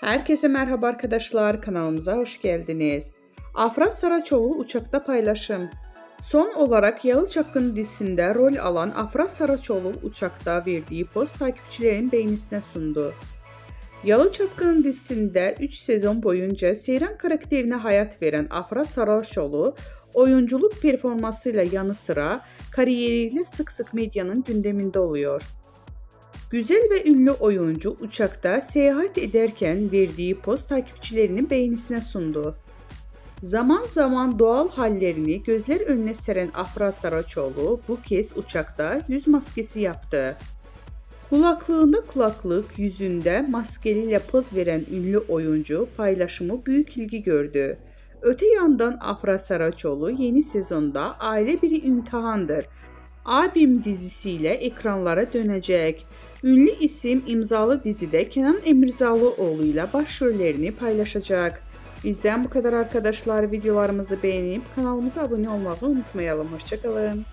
Herkese merhaba arkadaşlar, kanalımıza hoş geldiniz. Afra Saraçoğlu uçakta paylaşım. Son olarak Yalı Çapkını dizisinde rol alan Afra Saraçoğlu uçakta verdiği post takipçilerin beğenisine sundu. Yalı Çapkını dizisinde 3 sezon boyunca Seyran karakterine hayat veren Afra Saraçoğlu, oyunculuk performansıyla yanı sıra kariyeriyle sık sık medyanın gündeminde oluyor. Güzel ve ünlü oyuncu uçakta seyahat ederken verdiği poz takipçilerinin beğenisine sundu. Zaman zaman doğal hallerini gözler önüne seren Afra Saraçoğlu bu kez uçakta yüz maskesi yaptı. Kulaklığında kulaklık, yüzünde maskeliyle poz veren ünlü oyuncu paylaşımı büyük ilgi gördü. Öte yandan Afra Saraçoğlu yeni sezonda Aile Bir İmtihandır Abim dizisiyle ekranlara dönecek. Ünlü isim imzalı dizide Kenan Emirzalıoğlu ile başrollerini paylaşacak. Bizden bu kadar arkadaşlar. Videolarımızı beğenip kanalımıza abone olmayı unutmayalım. Hoşça kalın.